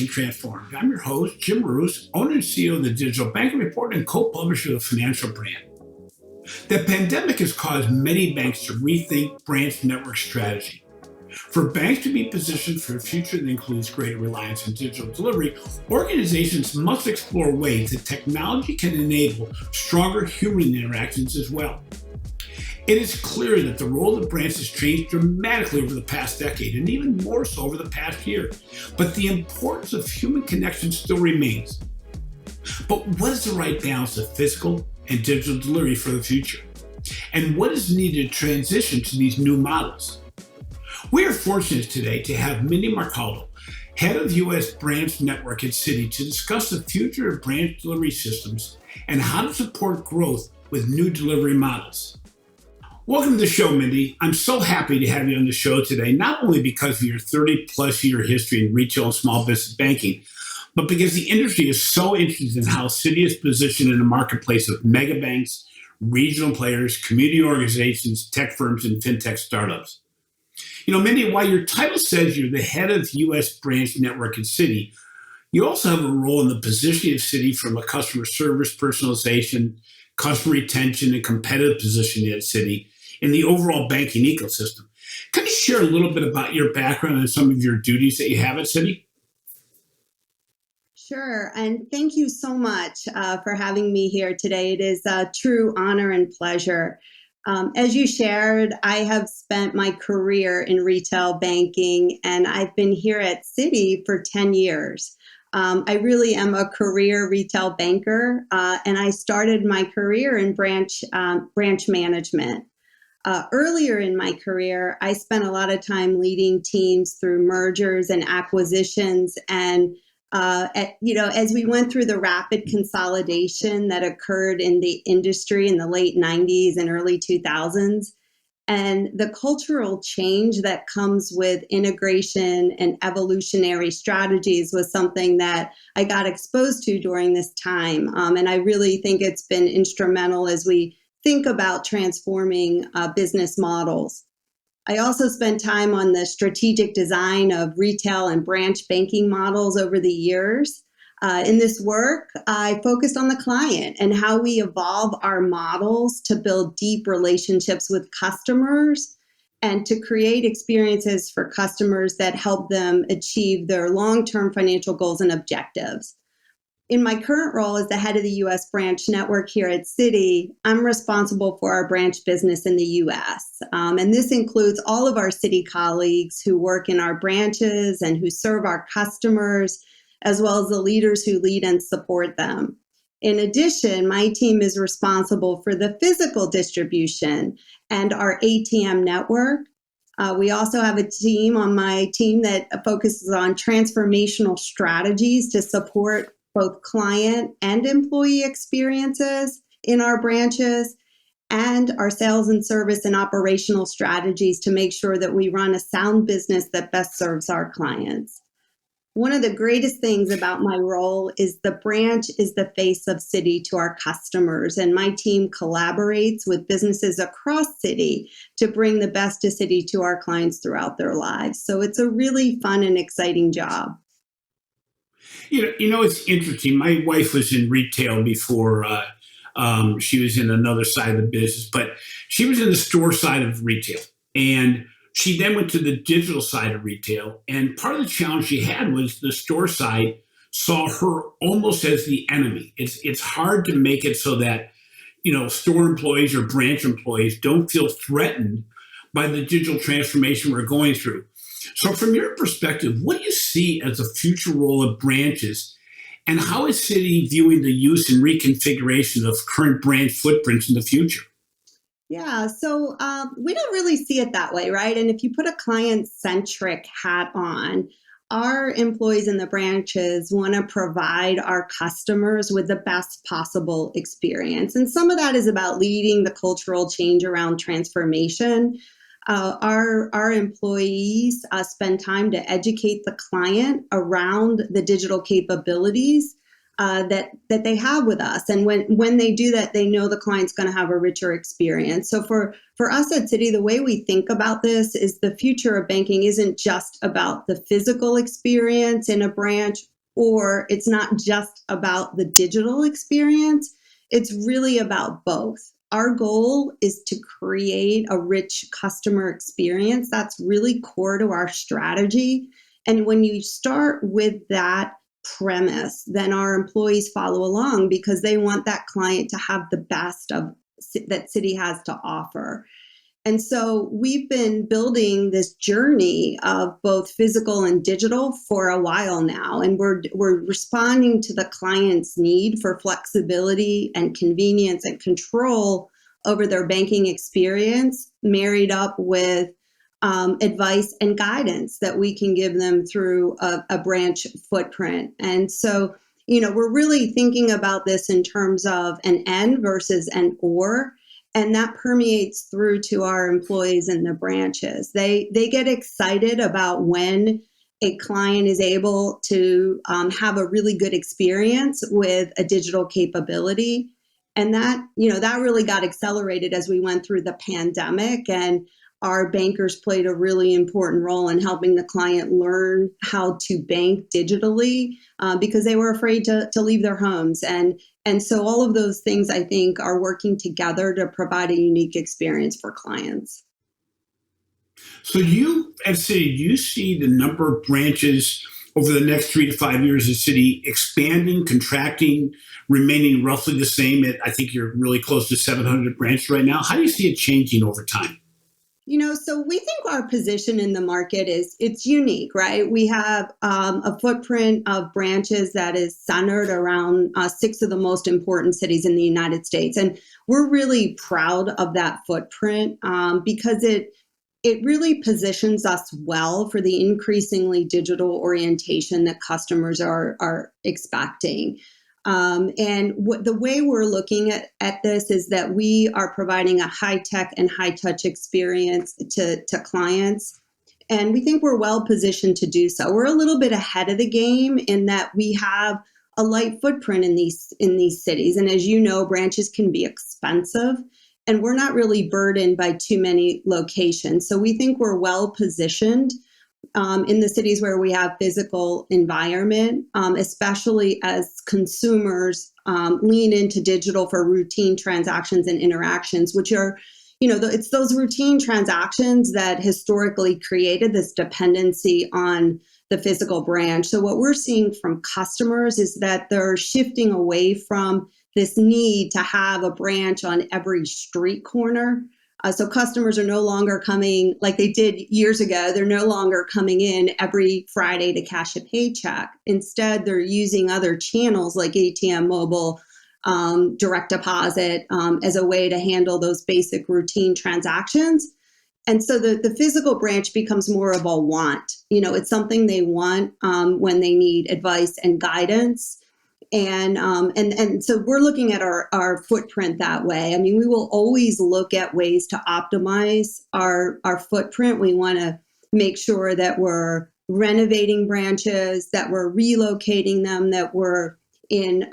Banking Transformed. I'm your host, Jim Marous, owner and CEO of the Digital Banking Report and co-publisher of Financial Brand. The pandemic has caused many banks to rethink branch network strategy. For banks to be positioned for a future that includes greater reliance on digital delivery, organizations must explore ways that technology can enable stronger human interactions as well. It is clear that the role of the branch has changed dramatically over the past decade, and even more so over the past year. But the importance of human connection still remains. But what is the right balance of physical and digital delivery for the future? And what is needed to transition to these new models? We are fortunate today to have Mindy Mercaldo, head of U.S. branch network at Citi, to discuss the future of branch delivery systems and how to support growth with new delivery models. Welcome to the show, Mindy. I'm so happy to have you on the show today, not only because of your 30-plus year history in retail and small business banking, but because the industry is so interested in how Citi is positioned in a marketplace of mega banks, regional players, community organizations, tech firms, and fintech startups. You know, Mindy, while your title says you're the head of U.S. branch network at Citi, you also have a role in the positioning of Citi from a customer service personalization, customer retention, and competitive position at Citi in the overall banking ecosystem. Can you share a little bit about your background and some of your duties that you have at Citi? Sure, and thank you so much for having me here today. It is a true honor and pleasure. As you shared, I have spent my career in retail banking, and I've been here at Citi for 10 years. I really am a career retail banker, and I started my career in branch management. Earlier in my career, I spent a lot of time leading teams through mergers and acquisitions, and as we went through the rapid consolidation that occurred in the industry in the late 90s and early 2000s, and the cultural change that comes with integration and evolutionary strategies was something that I got exposed to during this time. And I really think it's been instrumental as we think about transforming business models. I also spent time on the strategic design of retail and branch banking models over the years. In this work, I focused on the client and how we evolve our models to build deep relationships with customers and to create experiences for customers that help them achieve their long-term financial goals and objectives. In my current role as the head of the U.S. branch network here at Citi, I'm responsible for our branch business in the U.S. And this includes all of our Citi colleagues who work in our branches and who serve our customers, as well as the leaders who lead and support them. In addition, my team is responsible for the physical distribution and our ATM network. We also have a team on my team that focuses on transformational strategies to support both client and employee experiences in our branches, and our sales and service and operational strategies to make sure that we run a sound business that best serves our clients. One of the greatest things about my role is the branch is the face of Citi to our customers, and my team collaborates with businesses across Citi to bring the best of Citi to our clients throughout their lives. So it's a really fun and exciting job. You know, it's interesting. My wife was in retail before she was in another side of the business, but she was in the store side of retail. And she then went to the digital side of retail. And part of the challenge she had was the store side saw her almost as the enemy. It's hard to make it so that, store employees or branch employees don't feel threatened by the digital transformation we're going through. So from your perspective, what do you see as the future role of branches, and how is Citi viewing the use and reconfiguration of current branch footprints in the future? Yeah, so we don't really see it that way, right? And if you put a client-centric hat on, our employees in the branches want to provide our customers with the best possible experience. And some of that is about leading the cultural change around transformation. Our employees spend time to educate the client around the digital capabilities that they have with us. And when they do that, they know the client's going to have a richer experience. So for us at Citi, the way we think about this is the future of banking isn't just about the physical experience in a branch or it's not just about the digital experience. It's really about both. Our goal is to create a rich customer experience. That's really core to our strategy. And when you start with that premise, then our employees follow along because they want that client to have the best of that Citi has to offer. And so we've been building this journey of both physical and digital for a while now, and we're responding to the client's need for flexibility and convenience and control over their banking experience, married up with advice and guidance that we can give them through a branch footprint. And so, we're really thinking about this in terms of an and versus an or. And that permeates through to our employees in the branches. They get excited about when a client is able to have a really good experience with a digital capability. And that really got accelerated as we went through the pandemic, and our bankers played a really important role in helping the client learn how to bank digitally because they were afraid to leave their homes. And so all of those things, I think, are working together to provide a unique experience for clients. So you, at Citi, do you see the number of branches over the next 3 to 5 years at Citi expanding, contracting, remaining roughly the same? I think you're really close to 700 branches right now. How do you see it changing over time? So we think our position in the market it's unique, right? We have a footprint of branches that is centered around 6 of the most important cities in the United States. And we're really proud of that footprint because it really positions us well for the increasingly digital orientation that customers are expecting. The way we're looking at this is that we are providing a high-tech and high-touch experience to clients. And we think we're well positioned to do so. We're a little bit ahead of the game in that we have a light footprint in these cities. And as you know, branches can be expensive, and we're not really burdened by too many locations. So we think we're well positioned in the cities where we have physical environment, especially as consumers lean into digital for routine transactions and interactions, which are, it's those routine transactions that historically created this dependency on the physical branch. So what we're seeing from customers is that they're shifting away from this need to have a branch on every street corner. So customers are no longer coming like they did years ago. They're no longer coming in every Friday to cash a paycheck. Instead, they're using other channels like ATM Mobile, direct deposit as a way to handle those basic routine transactions. And so the physical branch becomes more of a want. It's something they want when they need advice and guidance. And so we're looking at our footprint that way. I mean, we will always look at ways to optimize our footprint. We want to make sure that we're renovating branches, that we're relocating them, that we're in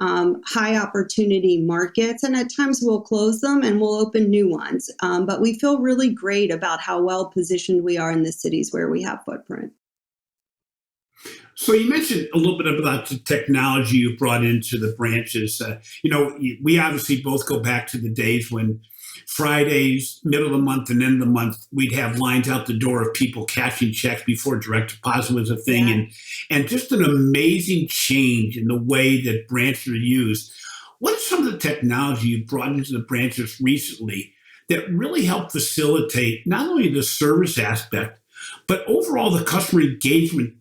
high opportunity markets. And at times we'll close them and we'll open new ones. But we feel really great about how well positioned we are in the cities where we have footprint. So you mentioned a little bit about the technology you brought into the branches. We obviously both go back to the days when Fridays, middle of the month and end of the month, we'd have lines out the door of people cashing checks before direct deposit was a thing. Yeah. And just an amazing change in the way that branches are used. What is some of the technology you brought into the branches recently that really helped facilitate not only the service aspect, but overall the customer engagement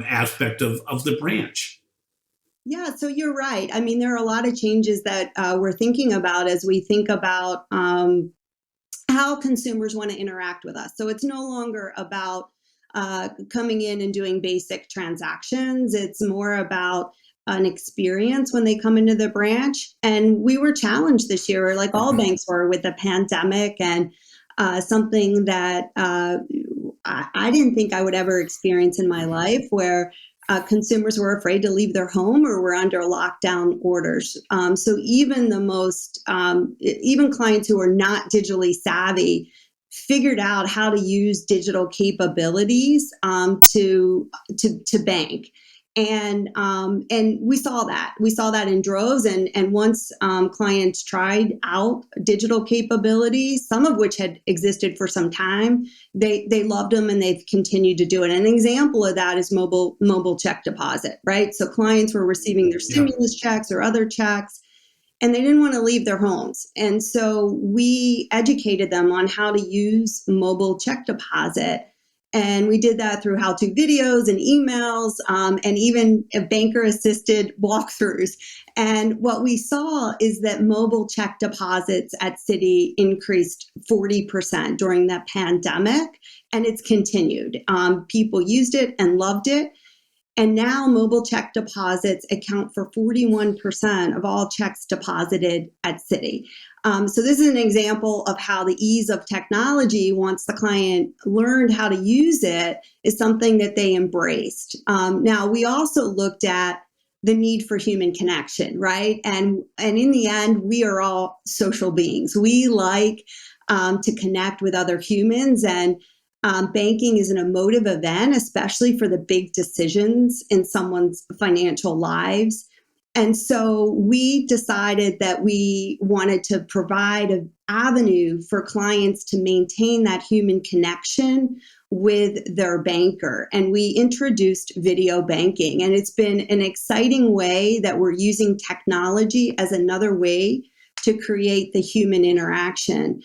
aspect of the branch? Yeah, so you're right. I mean, there are a lot of changes that we're thinking about as we think about how consumers want to interact with us. So it's no longer about coming in and doing basic transactions. It's more about an experience when they come into the branch. And we were challenged this year, like all banks were, with the pandemic, and something that I didn't think I would ever experience in my life, where consumers were afraid to leave their home or were under lockdown orders. So even even clients who are not digitally savvy figured out how to use digital capabilities to bank. And we saw that. We saw that in droves. And once clients tried out digital capabilities, some of which had existed for some time, they loved them and they've continued to do it. And an example of that is mobile check deposit, right? So clients were receiving their stimulus checks or other checks, and they didn't want to leave their homes. And so we educated them on how to use mobile check deposit. And we did that through how-to videos and emails, and even banker-assisted walkthroughs. And what we saw is that mobile check deposits at Citi increased 40% during the pandemic, and it's continued. People used it and loved it. And now mobile check deposits account for 41% of all checks deposited at Citi. So this is an example of how the ease of technology, once the client learned how to use it, is something that they embraced. Now, we also looked at the need for human connection, right? And in the end, we are all social beings. We like to connect with other humans, and banking is an emotive event, especially for the big decisions in someone's financial lives. And so we decided that we wanted to provide an avenue for clients to maintain that human connection with their banker. And we introduced video banking. And it's been an exciting way that we're using technology as another way to create the human interaction.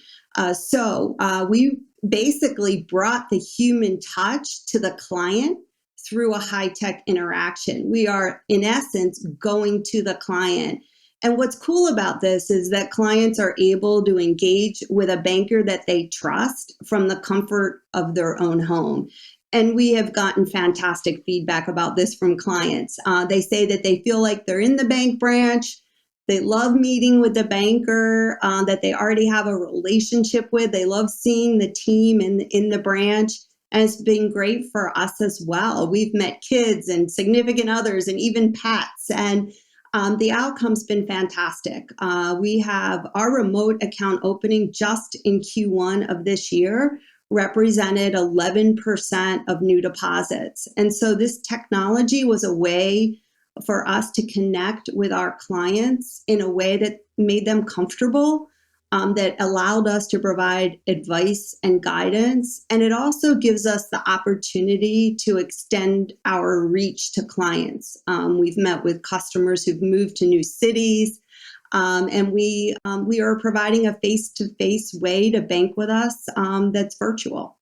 So we basically brought the human touch to the client through a high-tech interaction. We are, in essence, going to the client. And what's cool about this is that clients are able to engage with a banker that they trust from the comfort of their own home. And we have gotten fantastic feedback about this from clients. They say that they feel like they're in the bank branch. They love meeting with the banker that they already have a relationship with. They love seeing the team in the branch. And it's been great for us as well. We've met kids and significant others and even pets. And the outcome's been fantastic. We have our remote account opening just in Q1 of this year represented 11% of new deposits. And so this technology was a way for us to connect with our clients in a way that made them comfortable, that allowed us to provide advice and guidance. And it also gives us the opportunity to extend our reach to clients. We've met with customers who've moved to new cities, and we are providing a face-to-face way to bank with us that's virtual.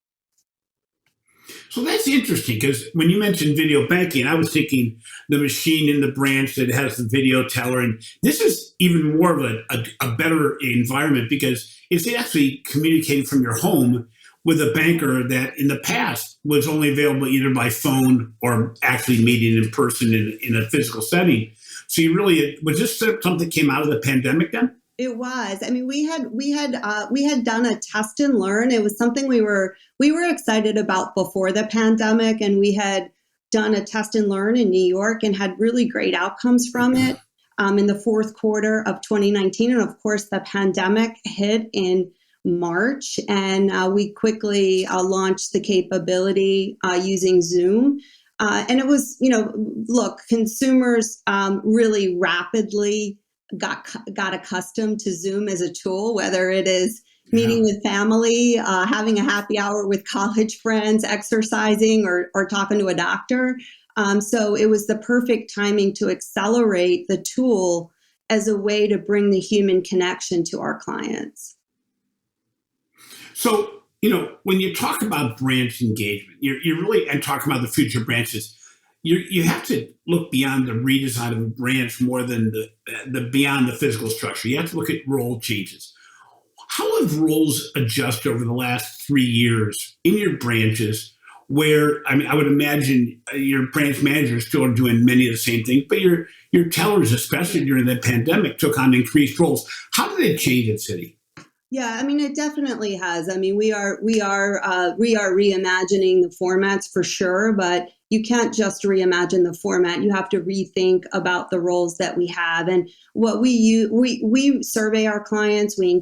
So that's interesting, because when you mentioned video banking, I was thinking the machine in the branch that has the video teller. And this is even more of a better environment, because it's actually communicating from your home with a banker that in the past was only available either by phone or actually meeting in person in a physical setting. So you really, was this something that came out of the pandemic then? It was. I mean, we had done a test and learn. It was something we were excited about before the pandemic, and we had done a test and learn in New York and had really great outcomes from it in the fourth quarter of 2019. And of course, the pandemic hit in March, and we quickly launched the capability using Zoom. And it was, look, consumers really rapidly got accustomed to Zoom as a tool, whether it is meeting with family, having a happy hour with college friends, exercising, or talking to a doctor. So it was the perfect timing to accelerate the tool as a way to bring the human connection to our clients. So, when you talk about branch engagement, you're really, and talking about the future branches, you have to look beyond the redesign of a branch more than the beyond the physical structure. You have to look at role changes. How have roles adjusted over the last 3 years in your branches? Where, I mean, I would imagine your branch managers still are doing many of the same things, but your tellers, especially during the pandemic, took on increased roles. How did it change at Citi? Yeah, I mean, it definitely has. I mean, we are reimagining the formats for sure, but you can't just reimagine the format. You have to rethink about the roles that we have. And what we survey our clients, we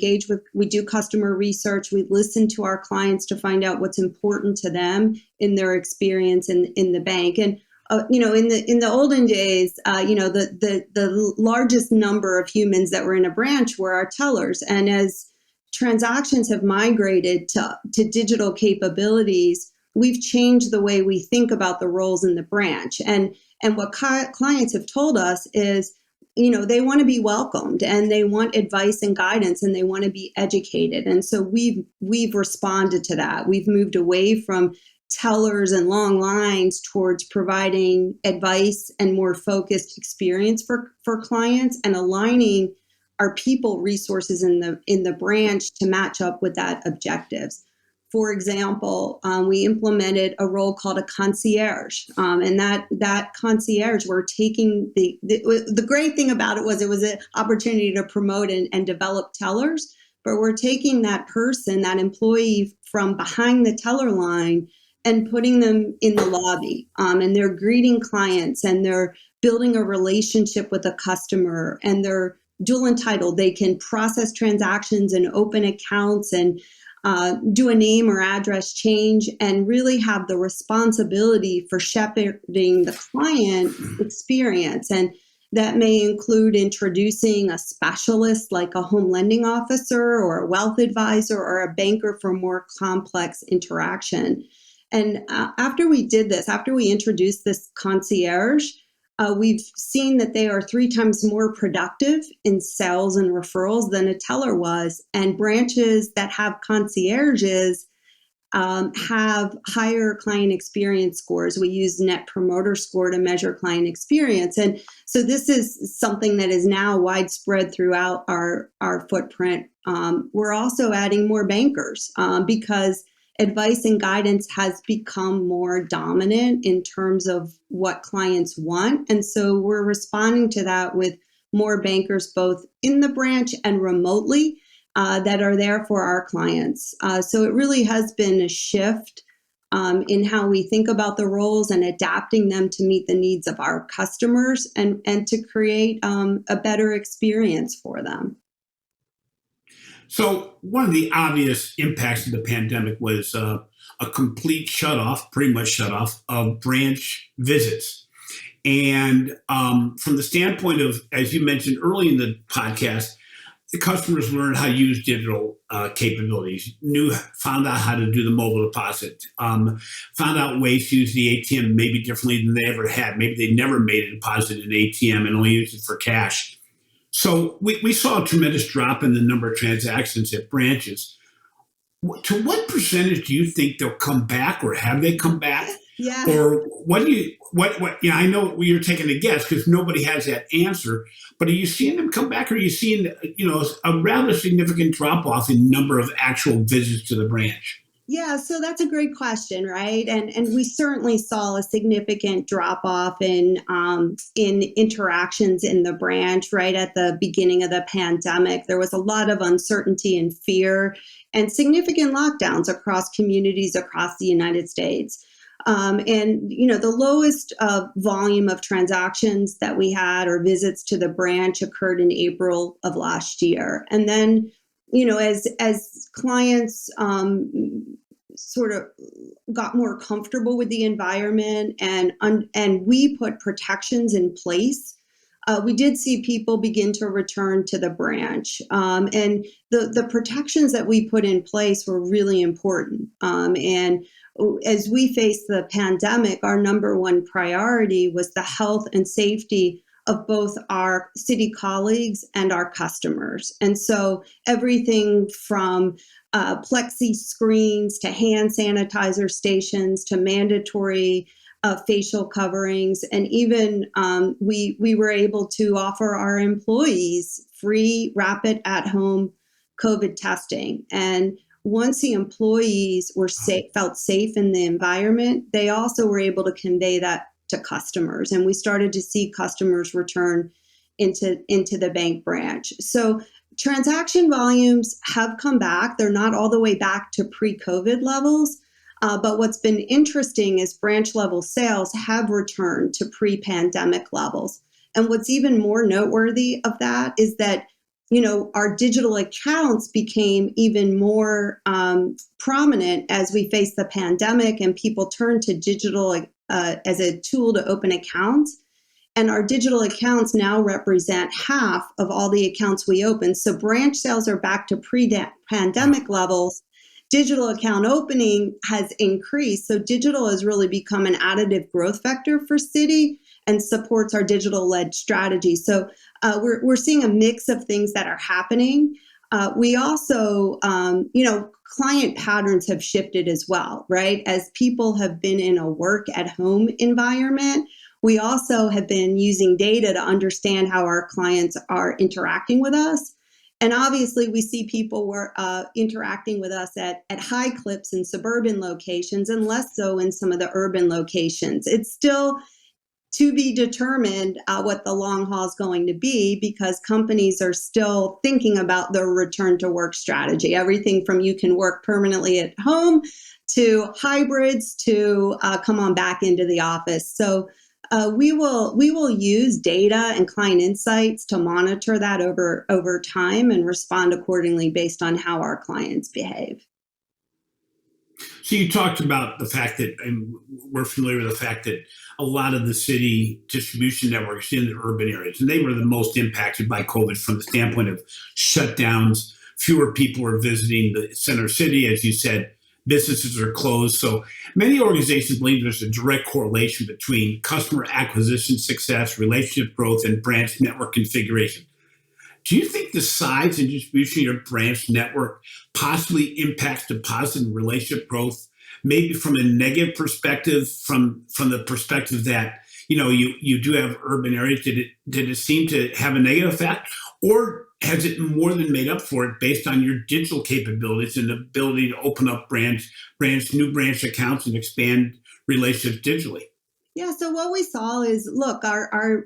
do customer research, we listen to our clients to find out what's important to them in their experience in the bank. And In the olden days, the largest number of humans that were in a branch were our tellers. And as transactions have migrated to digital capabilities, we've changed the way we think about the roles in the branch. And what clients have told us is, they want to be welcomed and they want advice and guidance and they want to be educated. And so we've responded to that. We've moved away from tellers and long lines towards providing advice and more focused experience for clients and aligning our people resources in the branch to match up with that objectives. For example, we implemented a role called a concierge, and that concierge, we're taking the great thing about it was an opportunity to promote and develop tellers, but we're taking that person, that employee from behind the teller line and putting them in the lobby, and they're greeting clients and they're building a relationship with a customer and they're dual entitled. They can process transactions and open accounts and do a name or address change and really have the responsibility for shepherding the client experience. And that may include introducing a specialist like a home lending officer or a wealth advisor or a banker for more complex interaction. And after we did this, after we introduced this concierge, we've seen that they are 3 times more productive in sales and referrals than a teller was. And branches that have concierges have higher client experience scores. We use Net Promoter Score to measure client experience. And so this is something that is now widespread throughout our footprint. We're also adding more bankers because advice and guidance has become more dominant in terms of what clients want. And so we're responding to that with more bankers, both in the branch and remotely, that are there for our clients. So it really has been a shift in how we think about the roles and adapting them to meet the needs of our customers and to create a better experience for them. So one of the obvious impacts of the pandemic was a complete pretty much shut off of branch visits. And from the standpoint of, as you mentioned early in the podcast, the customers learned how to use digital capabilities, found out how to do the mobile deposit, found out ways to use the ATM maybe differently than they ever had. Maybe they never made a deposit in an ATM and only used it for cash. So we saw a tremendous drop in the number of transactions at branches. To what percentage do you think they'll come back, or have they come back? Yeah. Or what? I know you're taking a guess because nobody has that answer. But are you seeing them come back, or are you seeing a rather significant drop off in number of actual visits to the branch? Yeah, so that's a great question, right? And we certainly saw a significant drop off in interactions in the branch right at the beginning of the pandemic. There was a lot of uncertainty and fear, and significant lockdowns across communities across the United States. The lowest volume of transactions that we had or visits to the branch occurred in April of last year, and then as clients sort of got more comfortable with the environment and we put protections in place, we did see people begin to return to the branch. And the protections that we put in place were really important. And as we faced the pandemic, our number one priority was the health and safety of both our Citi colleagues and our customers. And so everything from plexi screens to hand sanitizer stations to mandatory facial coverings, and even we were able to offer our employees free rapid at-home COVID testing. And once the employees were felt safe in the environment, they also were able to convey that to customers, and we started to see customers return into the bank branch. So transaction volumes have come back. They're not all the way back to pre-COVID levels, but what's been interesting is branch level sales have returned to pre-pandemic levels. And what's even more noteworthy of that is that our digital accounts became even more prominent as we faced the pandemic and people turned to digital as a tool to open accounts. And our digital accounts now represent half of all the accounts we open. So branch sales are back to pre-pandemic levels. Digital account opening has increased. So digital has really become an additive growth vector for Citi and supports our digital-led strategy. So we're seeing a mix of things that are happening. We also, client patterns have shifted as well, right? As people have been in a work-at-home environment, we also have been using data to understand how our clients are interacting with us. And obviously, we see people were interacting with us at high clips in suburban locations and less so in some of the urban locations. It's still to be determined what the long haul is going to be, because companies are still thinking about their return to work strategy. Everything from you can work permanently at home to hybrids to come on back into the office. So we will use data and client insights to monitor that over time and respond accordingly based on how our clients behave. So you talked about the fact that, and we're familiar with the fact that a lot of the Citi distribution networks in the urban areas, and they were the most impacted by COVID from the standpoint of shutdowns. Fewer people were visiting the center city, as you said. Businesses are closed. So many organizations believe there's a direct correlation between customer acquisition success, relationship growth, and branch network configuration. Do you think the size and distribution of your branch network possibly impacts deposit and relationship growth, maybe from a negative perspective, from the perspective that you do have urban areas? Did it seem to have a negative effect, or has it more than made up for it based on your digital capabilities and ability to open up new branch accounts and expand relationships digitally? Yeah, so what we saw is, look, our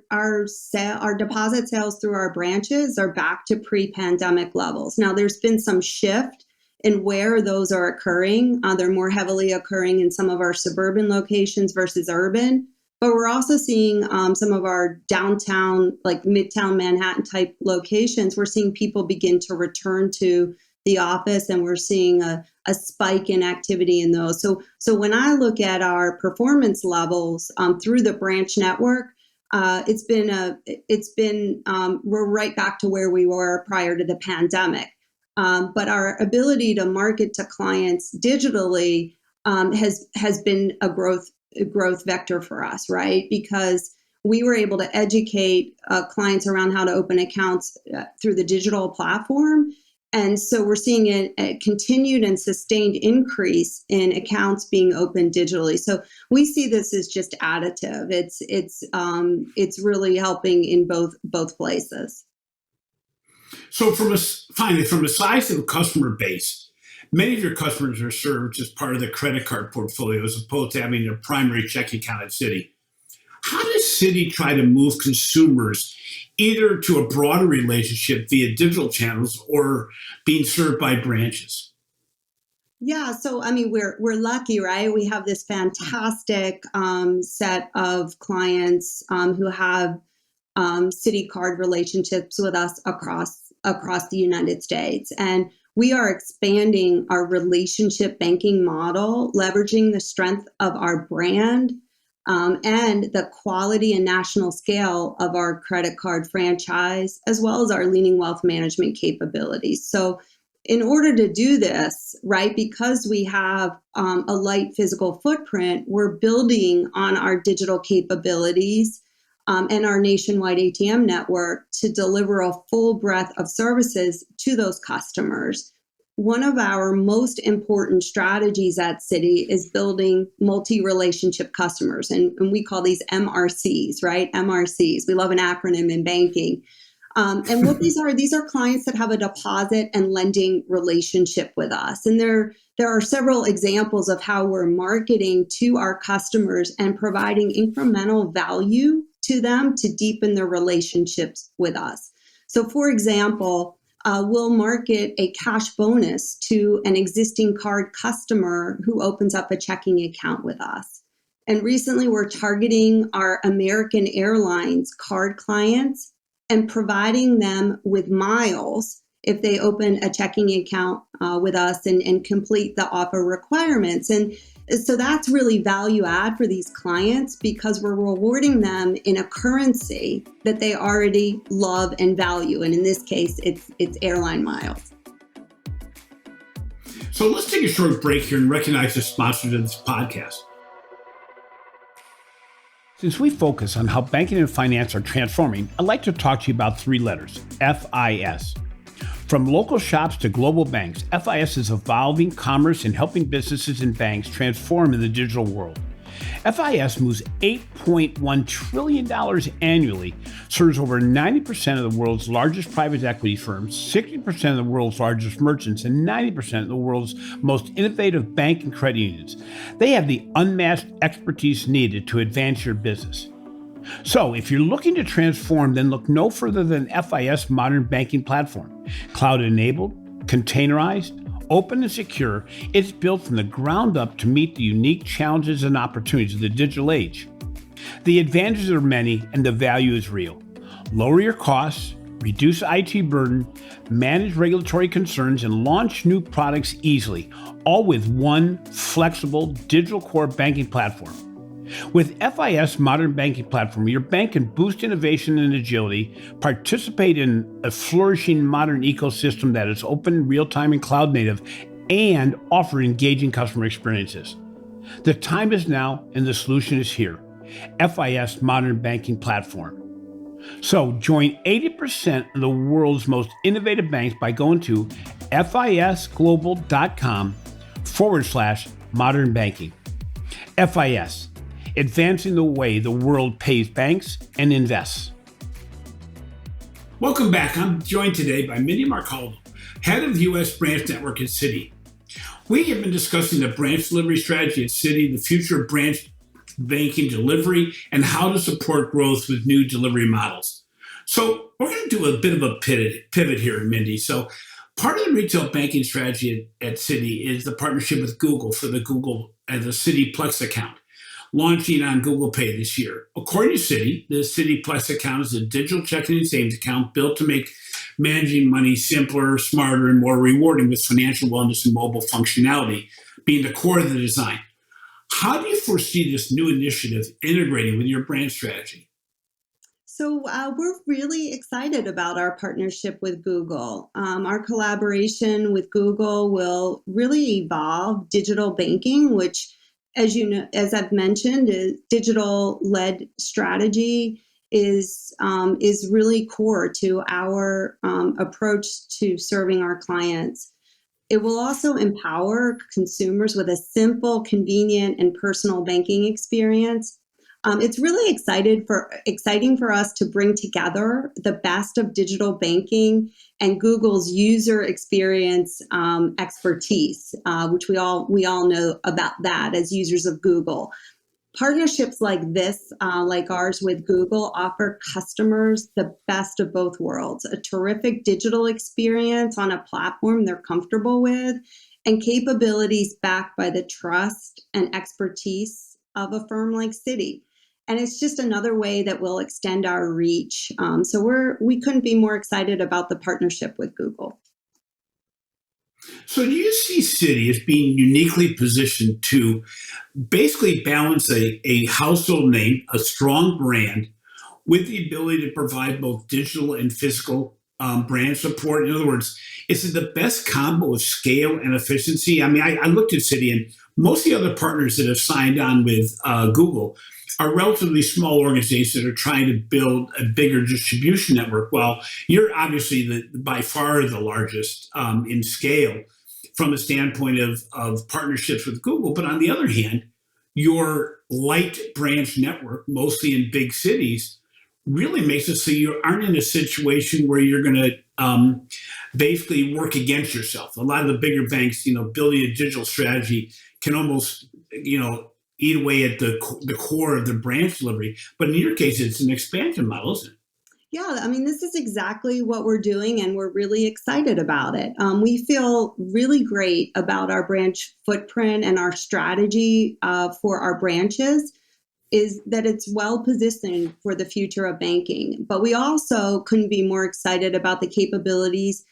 deposit sales through our branches are back to pre-pandemic levels. Now, there's been some shift in where those are occurring. They're more heavily occurring in some of our suburban locations versus urban. But we're also seeing some of our downtown, like Midtown Manhattan type locations, we're seeing people begin to return to the office, and we're seeing a spike in activity in those. So when I look at our performance levels through the branch network, we're right back to where we were prior to the pandemic. But our ability to market to clients digitally has been a growth vector for us, right? Because we were able to educate clients around how to open accounts through the digital platform. And so we're seeing a continued and sustained increase in accounts being opened digitally. So we see this as just additive. It's really helping in both places. So from a size of the customer base, many of your customers are served as part of the credit card portfolio as opposed to having their primary checking account at Citi. How does Citi try to move consumers either to a broader relationship via digital channels or being served by branches? Yeah, so I mean, we're lucky, right? We have this fantastic set of clients who have Citi card relationships with us across the United States, and we are expanding our relationship banking model, leveraging the strength of our brand and the quality and national scale of our credit card franchise, as well as our leading wealth management capabilities. So in order to do this, right, because we have a light physical footprint, we're building on our digital capabilities and our nationwide ATM network to deliver a full breadth of services to those customers. One of our most important strategies at Citi is building multi-relationship customers, and we call these MRCs, right? MRCs. We love an acronym in banking. And what these are clients that have a deposit and lending relationship with us. And there are several examples of how we're marketing to our customers and providing incremental value to them to deepen their relationships with us. So for example, we'll market a cash bonus to an existing card customer who opens up a checking account with us. And recently we're targeting our American Airlines card clients and providing them with miles if they open a checking account with us and complete the offer requirements. And So that's really value add for these clients because we're rewarding them in a currency that they already love and value. And in this case, it's airline miles. So let's take a short break here and recognize the sponsors of this podcast. Since we focus on how banking and finance are transforming, I'd like to talk to you about three letters, FIS. From local shops to global banks, FIS is evolving commerce and helping businesses and banks transform in the digital world. FIS moves $8.1 trillion annually, serves over 90% of the world's largest private equity firms, 60% of the world's largest merchants, and 90% of the world's most innovative bank and credit unions. They have the unmatched expertise needed to advance your business. So if you're looking to transform, then look no further than FIS Modern Banking Platform. Cloud-enabled, containerized, open and secure, it's built from the ground up to meet the unique challenges and opportunities of the digital age. The advantages are many and the value is real. Lower your costs, reduce IT burden, manage regulatory concerns, and launch new products easily, all with one flexible digital core banking platform. With FIS Modern Banking Platform, your bank can boost innovation and agility, participate in a flourishing modern ecosystem that is open, real-time, and cloud-native, and offer engaging customer experiences. The time is now, and the solution is here. FIS Modern Banking Platform. So join 80% of the world's most innovative banks by going to fisglobal.com/modern banking. FIS. Advancing the way the world pays banks and invests. Welcome back. I'm joined today by Mindy Mercaldo, head of the U.S. branch network at Citi. We have been discussing the branch delivery strategy at Citi, the future of branch banking delivery, and how to support growth with new delivery models. So we're going to do a bit of a pivot here, Mindy. So part of the retail banking strategy at Citi is the partnership with Google for the Google and the Citi Plex account, launching on Google Pay this year. According to Citi, the Citi Plex account is a digital checking and savings account built to make managing money simpler, smarter, and more rewarding, with financial wellness and mobile functionality being the core of the design. How do you foresee this new initiative integrating with your brand strategy? So we're really excited about our partnership with Google. Our collaboration with Google will really evolve digital banking, which, as you know, as I've mentioned, is digital-led strategy is really core to our approach to serving our clients. It will also empower consumers with a simple, convenient, and personal banking experience. It's really exciting for us to bring together the best of digital banking and Google's user experience expertise, which we all know about that as users of Google. Partnerships like this, like ours with Google, offer customers the best of both worlds: a terrific digital experience on a platform they're comfortable with, and capabilities backed by the trust and expertise of a firm like Citi. And it's just another way that we'll extend our reach. So we couldn't be more excited about the partnership with Google. So do you see Citi as being uniquely positioned to basically balance a household name, a strong brand, with the ability to provide both digital and physical brand support? In other words, is it the best combo of scale and efficiency? I mean, I looked at Citi, and most of the other partners that have signed on with Google are relatively small organizations that are trying to build a bigger distribution network. Well, you're obviously by far the largest in scale from a standpoint of partnerships with Google. But on the other hand, your light branch network, mostly in big cities, really makes it so you aren't in a situation where you're going to basically work against yourself. A lot of the bigger banks, building a digital strategy can almost, eat away at the core of the branch delivery. But in your case, it's an expansion model, isn't it? Yeah, I mean, this is exactly what we're doing, and we're really excited about it. We feel really great about our branch footprint, and our strategy for our branches is that it's well positioned for the future of banking. But we also couldn't be more excited about the capabilities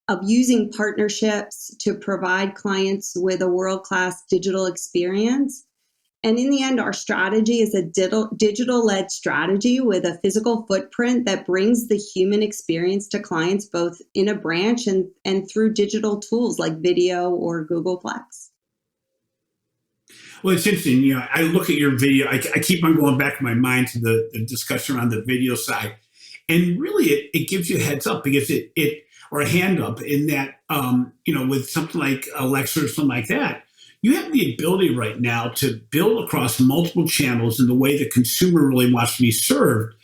of using partnerships to provide clients with a world-class digital experience. And in the end, our strategy is a digital-led strategy with a physical footprint that brings the human experience to clients both in a branch and through digital tools like video or Googleplex. Well, it's interesting. I look at your video. I keep on going back in my mind to the discussion around the video side, and really, it gives you a heads up because it or a hand up in that with something like Alexa or something like that, you have the ability right now to build across multiple channels in the way the consumer really wants to be served.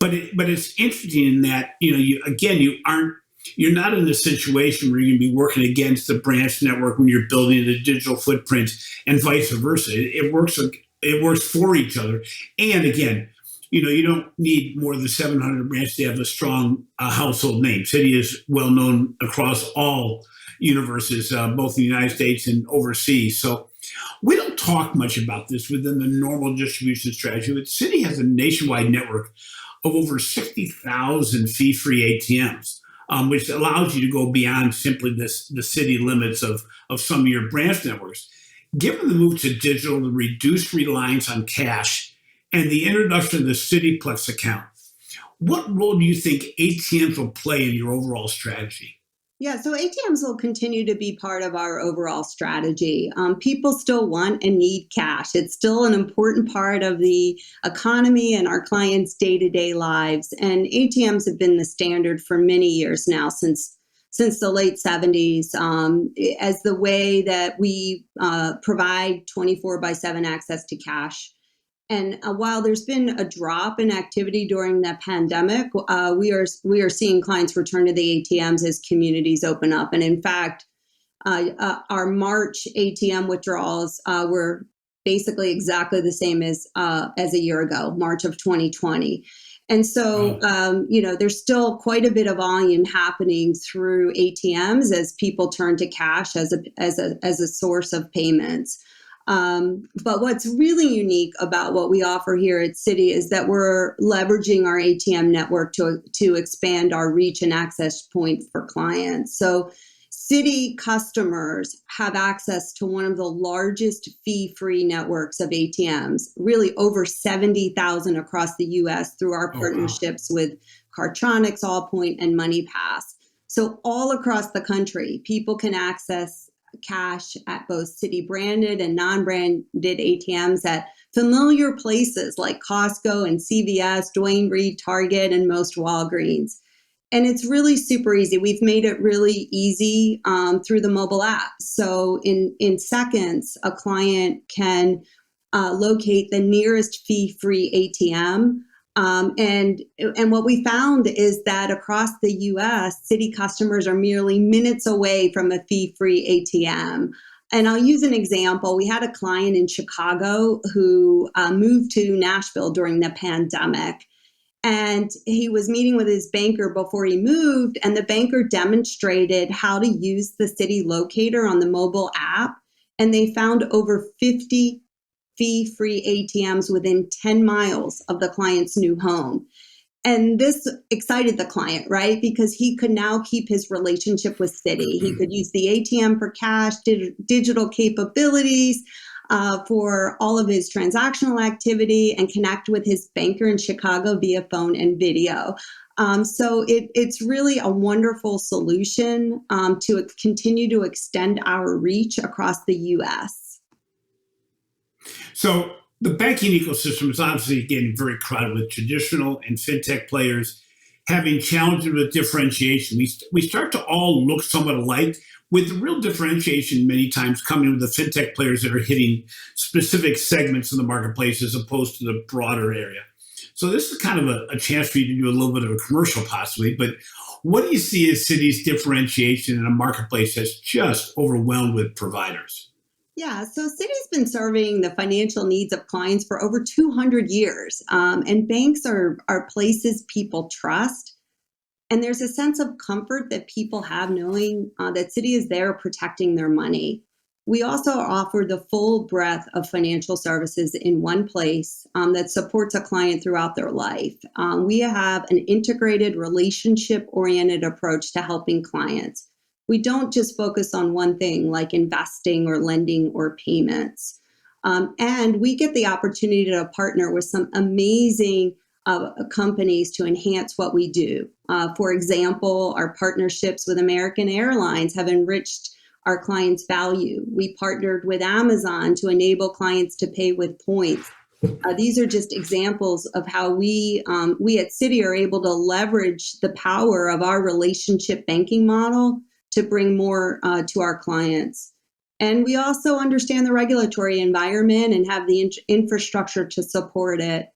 But it's interesting in that you're not in a situation where you're going to be working against the branch network when you're building the digital footprint and vice versa. It works for each other. And again, you don't need more than 700 branches to have a strong household name. Citi is well known across all universes, both in the United States and overseas. So we don't talk much about this within the normal distribution strategy, but Citi has a nationwide network of over 60,000 fee-free ATMs. Which allows you to go beyond simply the city limits of some of your branch networks. Given the move to digital, the reduced reliance on cash, and the introduction of the CitiPlex account, what role do you think ATMs will play in your overall strategy? Yeah, so ATMs will continue to be part of our overall strategy. People still want and need cash. It's still an important part of the economy and our clients' day-to-day lives. And ATMs have been the standard for many years now, since the late 70s, as the way that we provide 24/7 access to cash. And while there's been a drop in activity during the pandemic, we are seeing clients return to the ATMs as communities open up. And in fact, our March ATM withdrawals were basically exactly the same as a year ago, March of 2020. And so, there's still quite a bit of volume happening through ATMs as people turn to cash as a source of payments. But what's really unique about what we offer here at Citi is that we're leveraging our ATM network to expand our reach and access point for clients. So Citi customers have access to one of the largest fee-free networks of ATMs, really over 70,000 across the U.S. through our partnerships with Cardtronics, Allpoint, and MoneyPass. So all across the country, people can access cash at both Citi branded and non-branded ATMs at familiar places like Costco and CVS, Duane Reade, Target, and most Walgreens. And it's really super easy. We've made it really easy through the mobile app. So in seconds, a client can locate the nearest fee-free ATM. And what we found is that across the U.S., Citi customers are merely minutes away from a fee-free ATM. And I'll use an example. We had a client in Chicago who moved to Nashville during the pandemic. And he was meeting with his banker before he moved, and the banker demonstrated how to use the Citi locator on the mobile app. And they found over 50 fee-free ATMs within 10 miles of the client's new home. And this excited the client, right? Because he could now keep his relationship with Citi. He could use the ATM for cash, digital capabilities for all of his transactional activity, and connect with his banker in Chicago via phone and video. So it's really a wonderful solution to continue to extend our reach across the U.S. So the banking ecosystem is obviously getting very crowded with traditional and fintech players having challenges with differentiation. We start to all look somewhat alike, with the real differentiation many times coming with the fintech players that are hitting specific segments of the marketplace as opposed to the broader area. So this is kind of a chance for you to do a little bit of a commercial possibly, but what do you see as Citi's differentiation in a marketplace that's just overwhelmed with providers? Yeah, so Citi's been serving the financial needs of clients for over 200 years, and banks are places people trust. And there's a sense of comfort that people have knowing that Citi is there protecting their money. We also offer the full breadth of financial services in one place that supports a client throughout their life. We have an integrated relationship-oriented approach to helping clients. we don't just focus on one thing like investing or lending or payments. And we get the opportunity to partner with some amazing companies to enhance what we do. For example, our partnerships with American Airlines have enriched our clients' value. We partnered with Amazon to enable clients to pay with points. These are just examples of how we at Citi are able to leverage the power of our relationship banking model to bring more to our clients. And we also understand the regulatory environment and have the infrastructure to support it.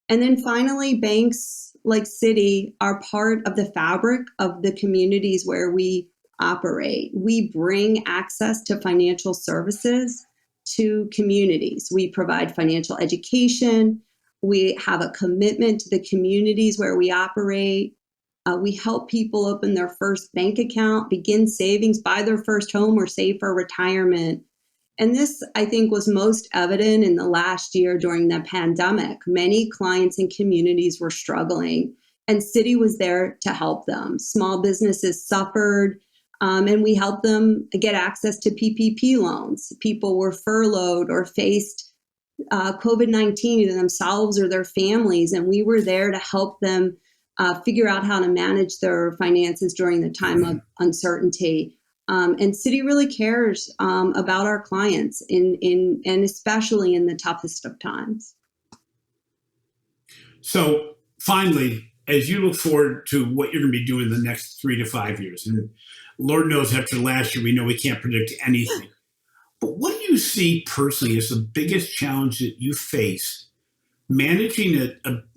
And then finally, banks like Citi are part of the fabric of the communities where we operate. We bring access to financial services to communities. We provide financial education. We have a commitment to the communities where we operate. We help people open their first bank account, begin savings, buy their first home, or save for retirement. And this, I think, was most evident in the last year during the pandemic. Many clients and communities were struggling, and Citi was there to help them. Small businesses suffered, and we helped them get access to PPP loans. People were furloughed or faced COVID-19 either themselves or their families, and we were there to help them figure out how to manage their finances during the time of uncertainty. And Citi really cares about our clients and especially in the toughest of times. So finally, as you look forward to what you're going to be doing the next 3 to 5 years, and Lord knows after last year, we know we can't predict anything. But what do you see personally as the biggest challenge that you face managing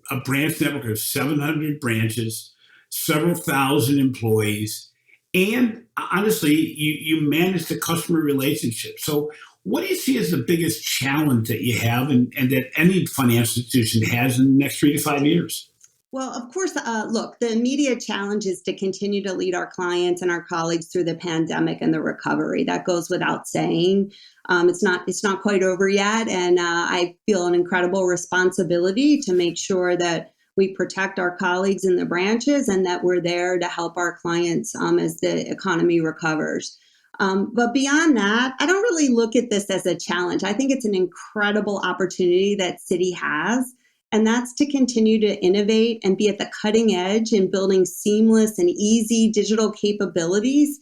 a branch network of 700 branches, several thousand employees, and honestly, you manage the customer relationship. So what do you see as the biggest challenge that you have and that any financial institution has in the next 3 to 5 years? Well, of course, look, the immediate challenge is to continue to lead our clients and our colleagues through the pandemic and the recovery. That goes without saying. It's not quite over yet, and I feel an incredible responsibility to make sure that we protect our colleagues in the branches and that we're there to help our clients as the economy recovers. But beyond that, I don't really look at this as a challenge. I think it's an incredible opportunity that Citi has. And that's to continue to innovate and be at the cutting edge in building seamless and easy digital capabilities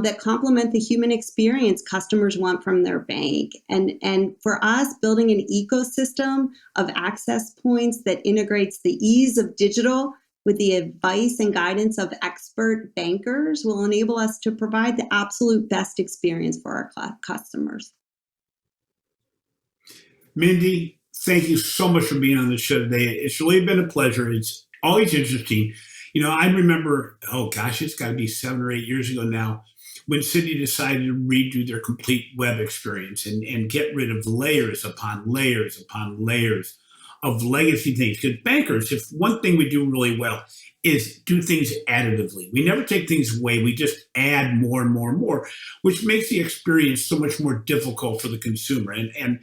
that complement the human experience customers want from their bank. And for us, building an ecosystem of access points that integrates the ease of digital with the advice and guidance of expert bankers will enable us to provide the absolute best experience for our customers. Mindy, thank you so much for being on the show today. It's really been a pleasure. It's always interesting. I remember, oh gosh, it's got to be 7 or 8 years ago now, when Citi decided to redo their complete web experience and get rid of layers upon layers upon layers of legacy things. Because bankers, if one thing we do really well is do things additively. We never take things away. We just add more and more and more, which makes the experience so much more difficult for the consumer. And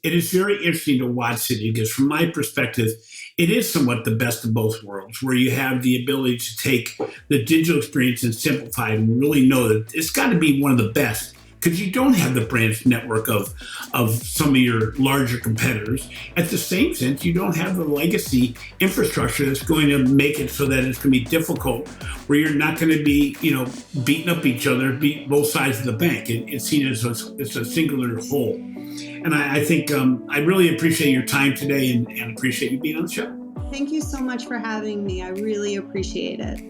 it is very interesting to watch Citi because from my perspective, it is somewhat the best of both worlds, where you have the ability to take the digital experience and simplify it and really know that it's got to be one of the best because you don't have the branch network of some of your larger competitors. At the same sense, you don't have the legacy infrastructure that's going to make it so that it's going to be difficult, where you're not going to be, beating up each other, both sides of the bank. It's seen as a singular whole. And I think I really appreciate your time today and appreciate you being on the show. Thank you so much for having me. I really appreciate it.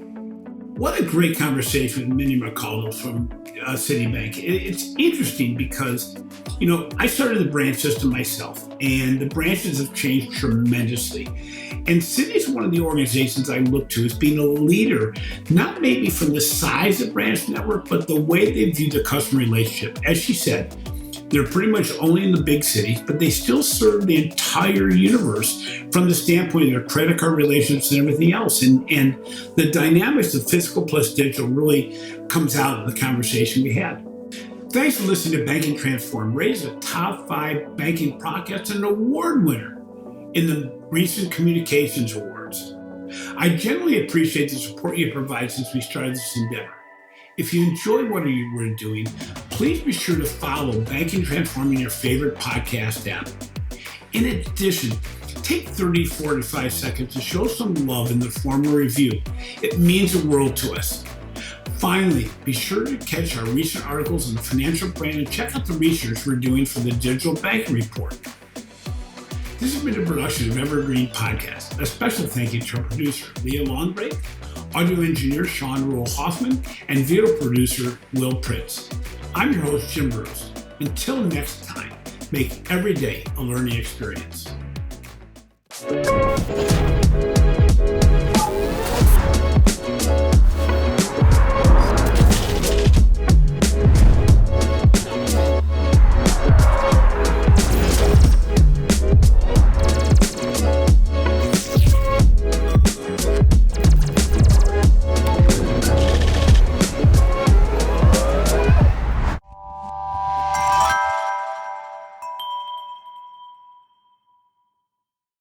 What a great conversation with Mindy Mercaldo from Citibank. It's interesting because, I started the branch system myself, and the branches have changed tremendously. And Citi is one of the organizations I look to as being a leader, not maybe from the size of branch network, but the way they view the customer relationship. As she said, they're pretty much only in the big cities, but they still serve the entire universe from the standpoint of their credit card relationships and everything else. And the dynamics of physical plus digital really comes out of the conversation we had. Thanks for listening to Banking Transform, raised a top 5 banking podcast and an award winner in the recent Communications Awards. I generally appreciate the support you provide since we started this endeavor. If you enjoy what we're doing, please be sure to follow Banking Transforming your favorite podcast app. In addition, take 30, 45 seconds to show some love in the form of a review. It means the world to us. Finally, be sure to catch our recent articles on the financial brand and check out the research we're doing for the Digital Banking Report. This has been a production of Evergreen Podcast. A special thank you to our producer, Leah Longbrake, audio engineer Sean Roll Hoffman, and video producer Will Pritz. I'm your host, Jim Marous. Until next time, make every day a learning experience.